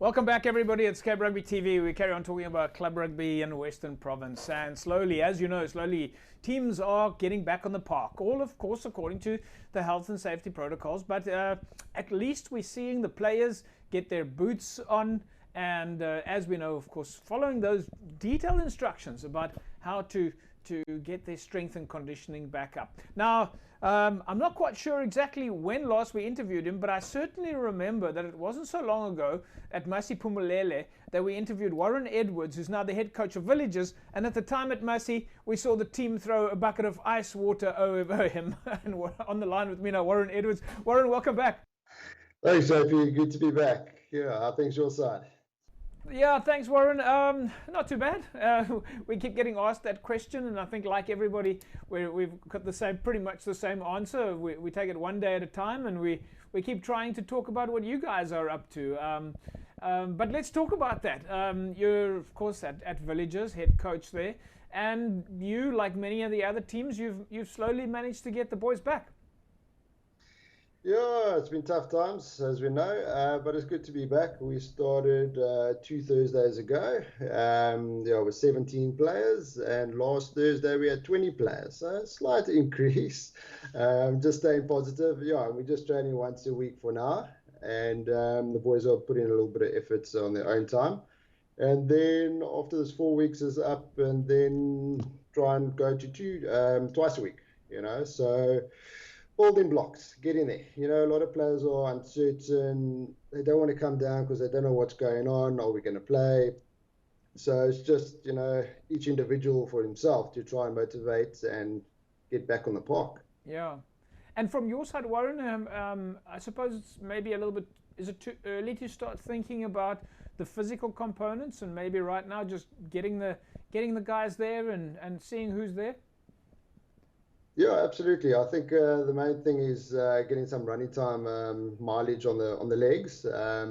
Welcome back, everybody. It's Cape Rugby TV. We carry on talking about club rugby in Western Province. And slowly, as you know, teams are getting back on the park. All, of course, according to the health and safety protocols. But at least we're seeing the players get their boots on. And as we know, of course, following those detailed instructions about how to get their strength and conditioning back up. Now, I'm not quite sure exactly when last we interviewed him, but I certainly remember that it wasn't so long ago at Massey Pumulele that we interviewed Warren Edwards, who's now the head coach of Villagers. And at the time at Massey, we saw the team throw a bucket of ice water over him. And on the line with me now, Warren Edwards. Warren, welcome back. Thanks, JP. Good to be back. Yeah, how things your side? Yeah, thanks, Warren. Not too bad. We keep getting asked that question, and I think, like everybody, we've got pretty much the same answer. We take it one day at a time, and we keep trying to talk about what you guys are up to. But let's talk about that. You're, of course, at Villagers, head coach there, and you, like many of the other teams, you've slowly managed to get the boys back. Yeah, it's been tough times, as we know, but it's good to be back. We started 2 Thursdays ago, with 17 players, and last Thursday we had 20 players, so a slight increase. Just staying positive. Yeah, we're just training once a week for now, and the boys are putting a little bit of efforts on their own time. And then after this 4 weeks is up, and then try and go to twice a week, so all in blocks, get in there. A lot of players are uncertain. They don't want to come down because they don't know what's going on. Are we going to play? So it's just, each individual for himself to try and motivate and get back on the park. Yeah. And from your side, Warren, I suppose it's maybe a little bit, is it too early to start thinking about the physical components and maybe right now just getting the guys there and seeing who's there? Yeah, absolutely. I think the main thing is getting some running time mileage on the legs. A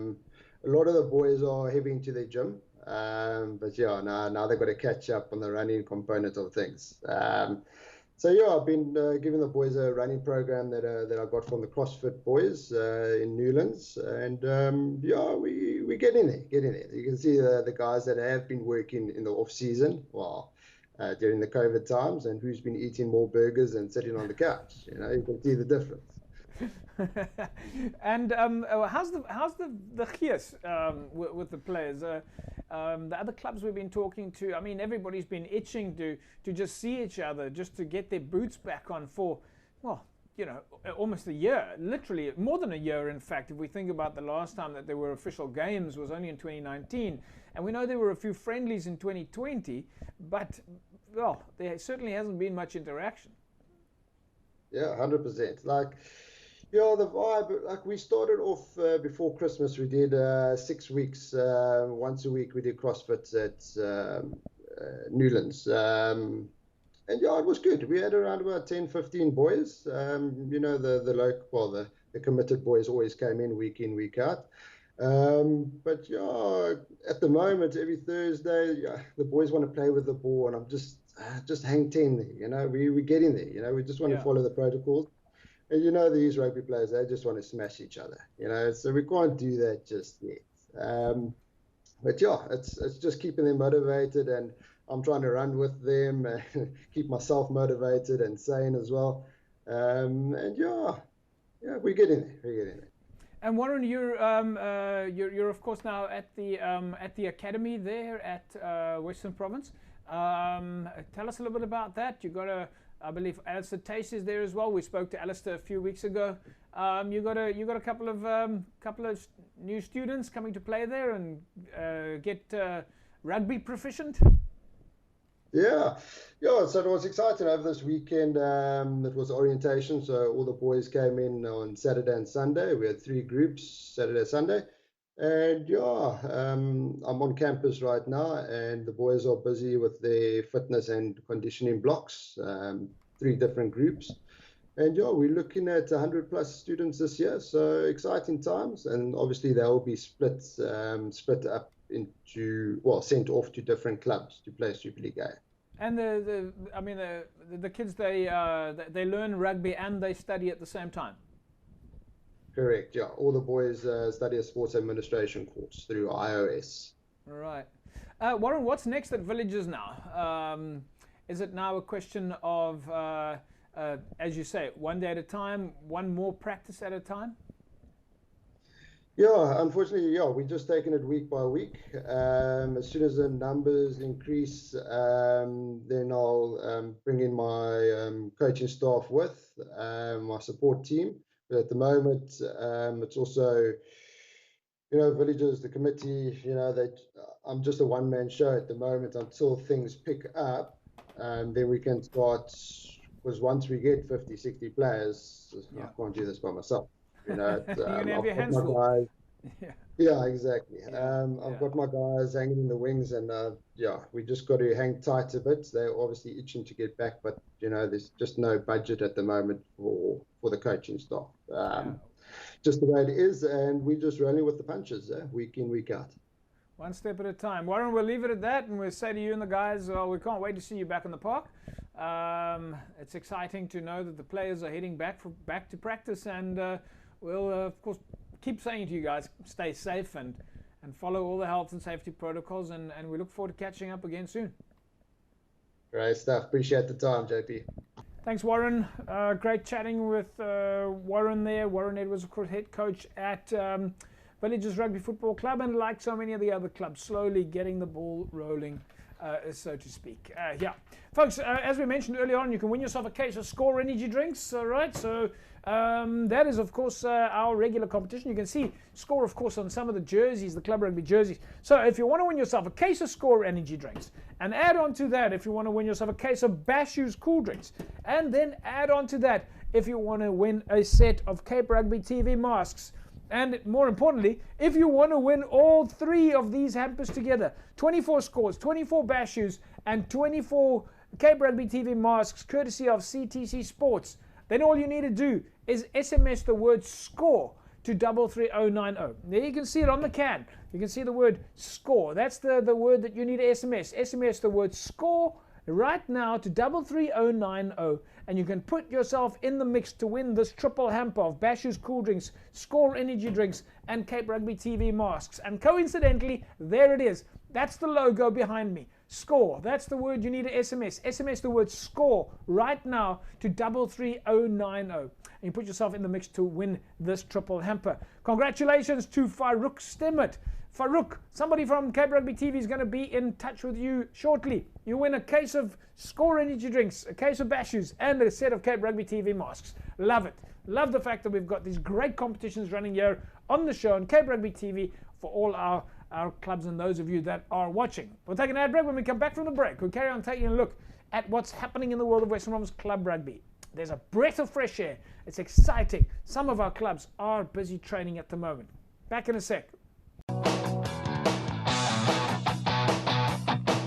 lot of the boys are heavy into their gym, but yeah, now they've got to catch up on the running component of things. So yeah, I've been giving the boys a running program that I got from the CrossFit boys in Newlands, and yeah, we get in there. You can see the guys that have been working in the off season. Wow. During the COVID times, and who's been eating more burgers and sitting on the couch. You can see the difference. And how's the gees with the players? The other clubs we've been talking to, I mean, everybody's been itching to just see each other, just to get their boots back on for, well, almost a year, literally more than a year, in fact. If we think about the last time that there were official games was only in 2019, and we know there were a few friendlies in 2020, but well, there certainly hasn't been much interaction. Yeah, 100%. Like, the vibe, like we started off before Christmas, we did 6 weeks, once a week we did CrossFit at Newlands. And yeah, it was good. We had around about 10, 15 boys. The committed boys always came in, week out. But yeah, at the moment, every Thursday, the boys want to play with the ball, and I'm just hang 10 there. We get in there. We just want to follow the protocols. And these rugby players, they just want to smash each other. So we can't do that just yet. But yeah, it's just keeping them motivated, and I'm trying to run with them and keep myself motivated and sane as well. And yeah, we get in there. And Warren, you're of course now at the academy there at Western Province. Tell us a little bit about that. You got I believe Alistair Tace is there as well. We spoke to Alistair a few weeks ago. You got a couple of new students coming to play there and get rugby proficient. Yeah. So it was exciting over this weekend. It was orientation, so all the boys came in on Saturday and Sunday. We had 3 groups, Saturday, Sunday. And yeah, I'm on campus right now, and the boys are busy with their fitness and conditioning blocks, 3 different groups. And yeah, we're looking at 100+ students this year, so exciting times. And obviously they will be split up into, sent off to different clubs to play Super League A. And the kids, they learn rugby and they study at the same time. Correct. Yeah. All the boys study a sports administration course through iOS. All right. Warren, what's next at Villages now? Is it now a question of, as you say, one day at a time, one more practice at a time? Yeah, unfortunately, yeah, we're just taking it week by week. As soon as the numbers increase, then I'll bring in my coaching staff with my support team. But at the moment, it's also, Villages, the committee, I'm just a one-man show at the moment until things pick up. Then we can start, because once we get 50, 60 players, I can't do this by myself. You're going to have your hands full. Guys, yeah, exactly. Yeah, I've got my guys hanging in the wings, and we just got to hang tight a bit. They're obviously itching to get back, but there's just no budget at the moment for the coaching staff. Just the way it is, and we're just rolling with the punches, week in, week out. One step at a time. Warren, we'll leave it at that, and we'll say to you and the guys, we can't wait to see you back in the park. It's exciting to know that the players are heading back to practice, and we'll, of course, keep saying to you guys, stay safe and follow all the health and safety protocols, and we look forward to catching up again soon. Great stuff. Appreciate the time, JP. Thanks, Warren. Great chatting with Warren there. Warren Edwards, of course, head coach at Villages Rugby Football Club, and like so many of the other clubs, slowly getting the ball rolling, so to speak. Yeah, folks, as we mentioned earlier on, you can win yourself a case of Score energy drinks, right? So that is, of course, our regular competition. You can see Score, of course, on some of the jerseys, the Club Rugby jerseys. So if you want to win yourself a case of Score energy drinks, and add on to that if you want to win yourself a case of Bashu's cool drinks, and then add on to that if you want to win a set of Cape Rugby TV masks, and more importantly, if you want to win all three of these hampers together, 24 scores, 24 Bashu's, and 24 Cape Rugby TV masks, courtesy of CTC Sports, then all you need to do is SMS the word SCORE to 33090. There you can see it on the can. You can see the word SCORE. That's the word that you need to SMS. SMS the word SCORE right now to 33090, and you can put yourself in the mix to win this triple hamper of Bashu's cool drinks, Score energy drinks, and Cape Rugby TV masks. And coincidentally, there it is. That's the logo behind me. SCORE. That's the word you need to SMS. SMS the word SCORE right now to 33090. And you put yourself in the mix to win this triple hamper. Congratulations to Farouk Stemmet. Farouk, somebody from Cape Rugby TV is going to be in touch with you shortly. You win a case of Score energy drinks, a case of Bashu's, and a set of Cape Rugby TV masks. Love it. Love the fact that we've got these great competitions running here on the show on Cape Rugby TV for all our clubs and those of you that are watching. We'll take an ad break. When we come back from the break, we'll carry on taking a look at what's happening in the world of Western Province Club Rugby. There's a breath of fresh air. It's exciting. Some of our clubs are busy training at the moment. Back in a sec.